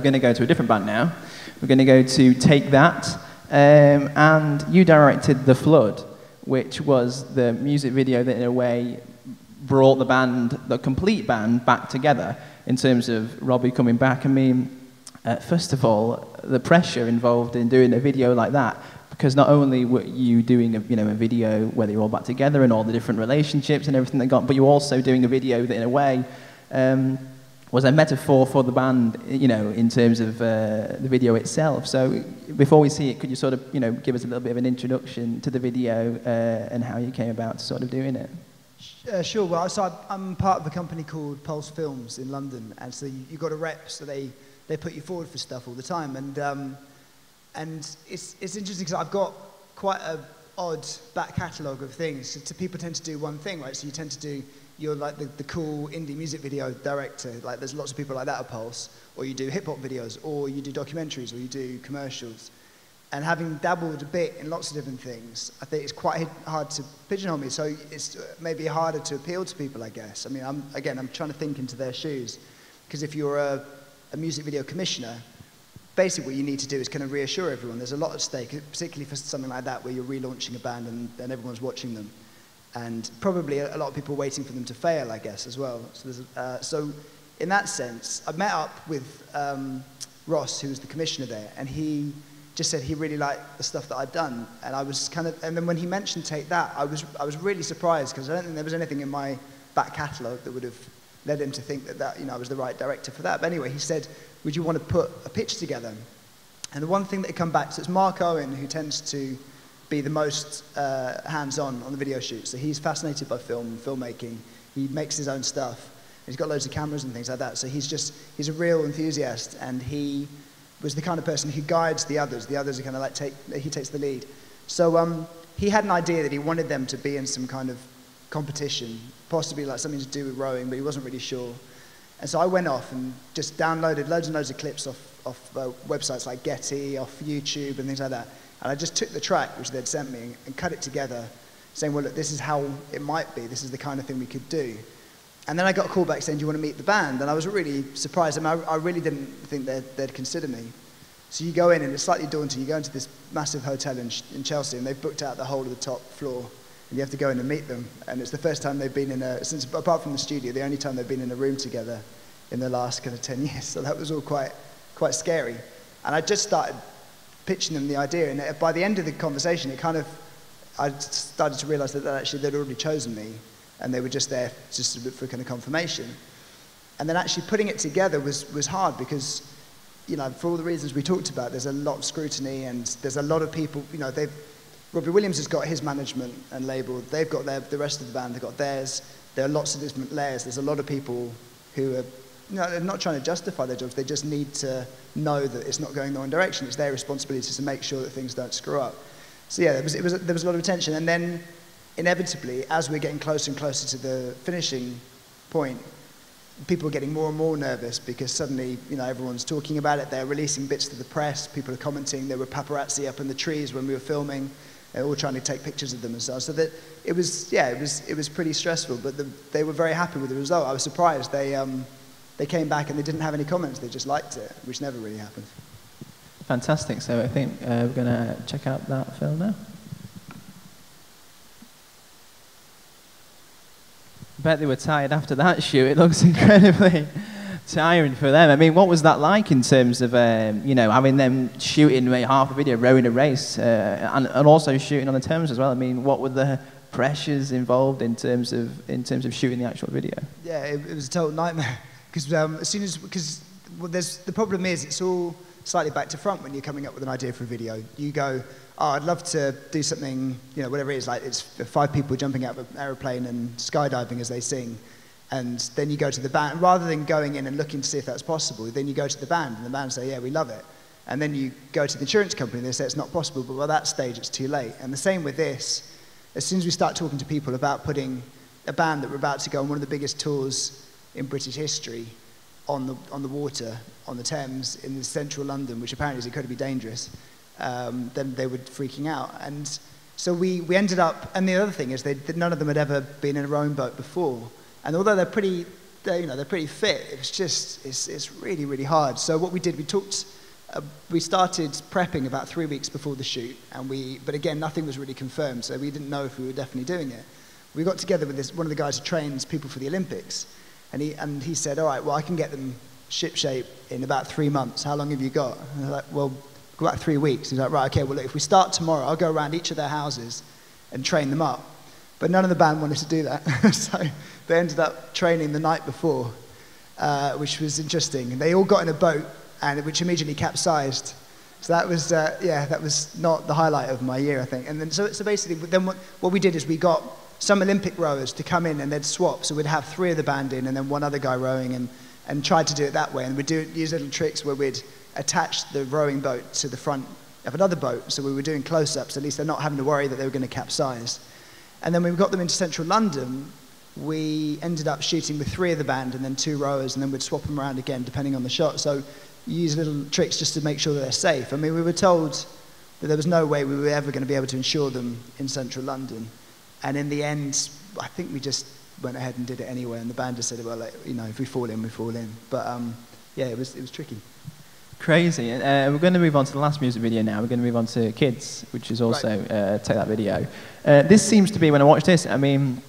we're going to go to a different band now. We're going to go to Take That. And you directed The Flood, which was the music video that, in a way, brought the band, the complete band, back together in terms of Robbie coming back. I mean, first of all, the pressure involved in doing a video like that, because not only were you doing a video where they were all back together and all the different relationships and everything they got, but you were also doing a video that, in a way, was a metaphor for the band, in terms of the video itself. So before we see it, could you sort of, give us a little bit of an introduction to the video and how you came about sort of doing it? Sure. Well, so I'm part of a company called Pulse Films in London, and so you got a rep, so they put you forward for stuff all the time, and it's interesting because I've got quite an odd back catalogue of things. So people tend to do one thing, right? So you tend to do, you're like the cool indie music video director, like there's lots of people like that at Pulse, or you do hip-hop videos, or you do documentaries, or you do commercials. And having dabbled a bit in lots of different things, I think it's quite hard to pigeonhole me, so it's maybe harder to appeal to people, I guess. I mean, I'm trying to think into their shoes, because if you're a music video commissioner, basically what you need to do is kind of reassure everyone there's a lot at stake, particularly for something like that where you're relaunching a band and everyone's watching them. And probably a lot of people waiting for them to fail, I guess, as well. So in that sense, I met up with Ross, who was the commissioner there, and he just said he really liked the stuff that I'd done. And I was and then when he mentioned Take That, I was really surprised, because I don't think there was anything in my back catalogue that would have led him to think that I was the right director for that. But anyway, he said, would you want to put a pitch together? And the one thing that had come back, so it's Mark Owen who tends to be the most hands-on on the video shoot. So he's fascinated by filmmaking. He makes his own stuff. He's got loads of cameras and things like that. So he's a real enthusiast, and he was the kind of person who guides the others. The others are kind of like, he takes the lead. So he had an idea that he wanted them to be in some kind of competition, possibly like something to do with rowing, but he wasn't really sure. And so I went off and just downloaded loads and loads of clips off websites like Getty, off YouTube and things like that. And I just took the track, which they'd sent me, and cut it together, saying, well, look, this is how it might be. This is the kind of thing we could do. And then I got a call back saying, do you want to meet the band? And I was really surprised. I mean, I really didn't think they'd consider me. So you go in, and it's slightly daunting. You go into this massive hotel in Chelsea, and they've booked out the whole of the top floor. And you have to go in and meet them. And it's the first time they've been since, apart from the studio, the only time they've been in a room together in the last kind of 10 years. So that was all quite scary. And I just started pitching them the idea. And by the end of the conversation, I started to realize that actually they'd already chosen me. And they were just there just for kind of confirmation. And then actually putting it together was hard, because, for all the reasons we talked about, there's a lot of scrutiny, and there's a lot of people, Robbie Williams has got his management and label. They've got the rest of the band, they've got theirs. There are lots of different layers. There's a lot of people who are, they're not trying to justify their jobs. They just need to know that it's not going the wrong direction. It's their responsibility to make sure that things don't screw up. So yeah, there was a lot of attention. And then inevitably, as we're getting closer and closer to the finishing point, people are getting more and more nervous, because suddenly, everyone's talking about it. They're releasing bits to the press. People are commenting. There were paparazzi up in the trees when we were filming. They're all trying to take pictures of them and so on. So that it was pretty stressful, but they were very happy with the result. I was surprised. They came back and they didn't have any comments. They just liked it, which never really happens. Fantastic. So I think we're going to check out that film now. I bet they were tired after that shoot. It looks incredibly tiring for them. I mean, what was that like in terms of, having them shooting half a video, rowing a race, and also shooting on the Thames as well? I mean, what were the pressures involved in terms of shooting the actual video? Yeah, it was a total nightmare, because the problem is it's all slightly back to front when you're coming up with an idea for a video. You go, oh, I'd love to do something, whatever it is, like it's 5 people jumping out of an aeroplane and skydiving as they sing. And then you go to the band, rather than going in and looking to see if that's possible, then you go to the band, and the band say, yeah, we love it. And then you go to the insurance company, and they say it's not possible, but by that stage, it's too late. And the same with this. As soon as we start talking to people about putting a band that we're about to go on one of the biggest tours in British history on the water, on the Thames, in central London, which apparently is incredibly dangerous, then they were freaking out. And so we ended up, and the other thing is none of them had ever been in a rowing boat before. And although they're pretty they're pretty fit. It's really, really hard. So what we did, we started prepping about 3 weeks before the shoot, but again, nothing was really confirmed, so we didn't know if we were definitely doing it. We got together with one of the guys who trains people for the Olympics, and he said, all right, well, I can get them shipshape in about 3 months. How long have you got? And I was like, well, about 3 weeks. He's like, right, okay, well, look, if we start tomorrow, I'll go around each of their houses and train them up. But none of the band wanted to do that. So they ended up training the night before, which was interesting. And they all got in a boat, which immediately capsized. So that was, that was not the highlight of my year, I think. And then, so basically, then what we did is we got some Olympic rowers to come in and they'd swap. So we'd have 3 of the band in and then 1 other guy rowing, and tried to do it that way. And we'd use little tricks where we'd attach the rowing boat to the front of another boat. So we were doing close-ups. At least they're not having to worry that they were going to capsize. And then when we got them into central London, we ended up shooting with 3 of the band and then 2 rowers, and then we'd swap them around again depending on the shot. So you use little tricks just to make sure that they're safe. I mean, we were told that there was no way we were ever going to be able to insure them in central London. And in the end, I think we just went ahead and did it anyway, and the band just said, well, like, if we fall in, we fall in. But it was tricky. Crazy. We're going to move on to the last music video now. We're going to move on to Kids, which is also Take That video. This seems to be, when I watched this, I mean,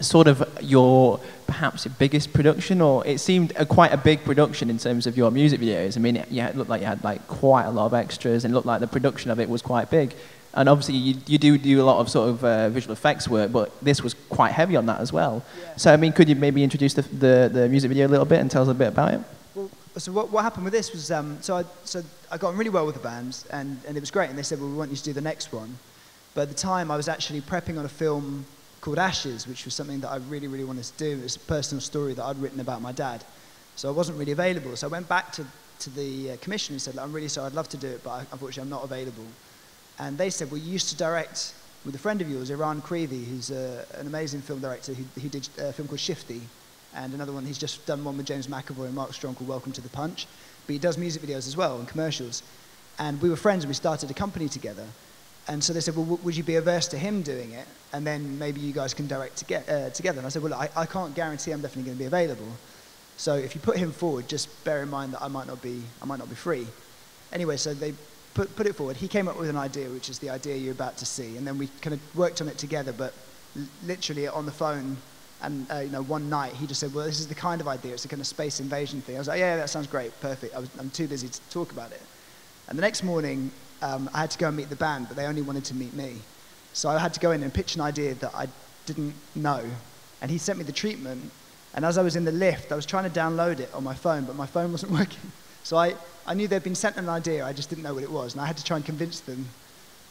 sort of your perhaps your biggest production, or it seemed quite a big production in terms of your music videos. I mean, it looked like you had like quite a lot of extras, and it looked like the production of it was quite big. And obviously you do a lot of sort of visual effects work, but this was quite heavy on that as well. Yeah. So I mean, could you maybe introduce the music video a little bit and tell us a bit about it? Well, so what happened with this was, so I got on really well with the band, and it was great, and they said, well, we want you to do the next one. But at the time, I was actually prepping on a film called Ashes, which was something that I really, really wanted to do. It was a personal story that I'd written about my dad. So I wasn't really available. So I went back to the commission and said, I'm really sorry, I'd love to do it, but unfortunately I'm not available. And they said, well, you used to direct with a friend of yours, Iran Creevy, who's an amazing film director who did a film called Shifty, and another one, he's just done one with James McAvoy and Mark Strong called Welcome to the Punch. But he does music videos as well and commercials. And we were friends and we started a company together. And so they said, well, would you be averse to him doing it? And then maybe you guys can direct together. And I said, well, look, I can't guarantee I'm definitely going to be available. So if you put him forward, just bear in mind that I might not be free. Anyway, so they put it forward. He came up with an idea, which is the idea you're about to see. And then we kind of worked on it together, but literally on the phone. And one night he just said, well, this is the kind of idea. It's a kind of space invasion thing. I was like, yeah, that sounds great, perfect. I'm too busy to talk about it. And the next morning, I had to go and meet the band, but they only wanted to meet me. So I had to go in and pitch an idea that I didn't know. And he sent me the treatment. And as I was in the lift, I was trying to download it on my phone, but my phone wasn't working. So I knew they'd been sent an idea, I just didn't know what it was. And I had to try and convince them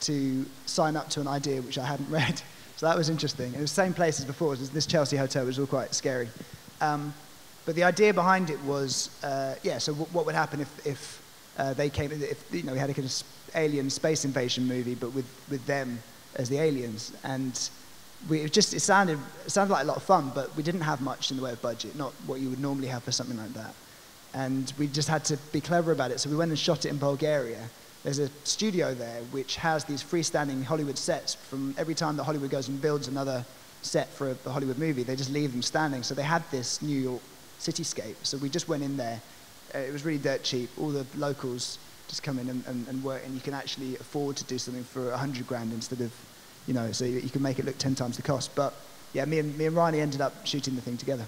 to sign up to an idea which I hadn't read. So that was interesting. It was the same place as before. It was this Chelsea hotel, which was all quite scary. But the idea behind it was, so what would happen if they came, we had a kind of alien space invasion movie, but with them as the aliens. And it sounded like a lot of fun, but we didn't have much in the way of budget, not what you would normally have for something like that. And we just had to be clever about it. So we went and shot it in Bulgaria. There's a studio there which has these freestanding Hollywood sets. From every time that Hollywood goes and builds another set for a Hollywood movie, they just leave them standing. So they had this New York cityscape. So we just went in there. It was really dirt cheap. All the locals just come in and work, and you can actually afford to do something for 100 grand instead of, so you can make it look 10 times the cost. But yeah, me and Rani ended up shooting the thing together.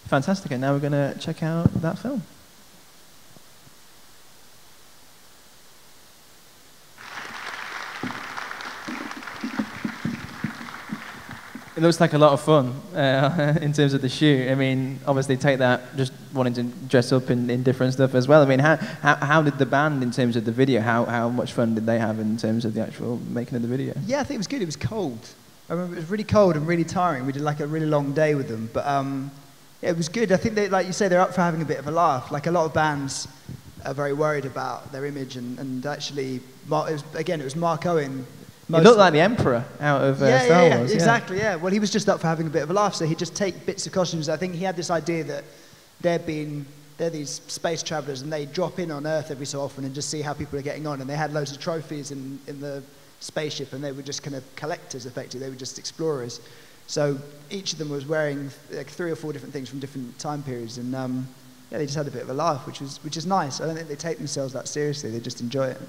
Fantastic. And now we're going to check out that film. It looks like a lot of fun in terms of the shoot. I mean, obviously take that, just wanting to dress up in different stuff as well. I mean, how did the band, in terms of the video, how much fun did they have in terms of the actual making of the video? Yeah, I think it was good. It was cold. I remember it was really cold and really tiring. We did like a really long day with them. But it was good. I think they, like you say, they're up for having a bit of a laugh. Like a lot of bands are very worried about their image. And actually, it was Mark Owen. He looked like the Emperor out of Star Wars. Exactly, yeah. Well, he was just up for having a bit of a laugh, so he'd just take bits of costumes. I think he had this idea that they're these space travelers, and they drop in on Earth every so often and just see how people are getting on. And they had loads of trophies in the spaceship, and they were just kind of collectors, effectively. They were just explorers. So each of them was wearing like 3 or 4 different things from different time periods, and yeah, they just had a bit of a laugh, which is nice. I don't think they take themselves that seriously; they just enjoy it.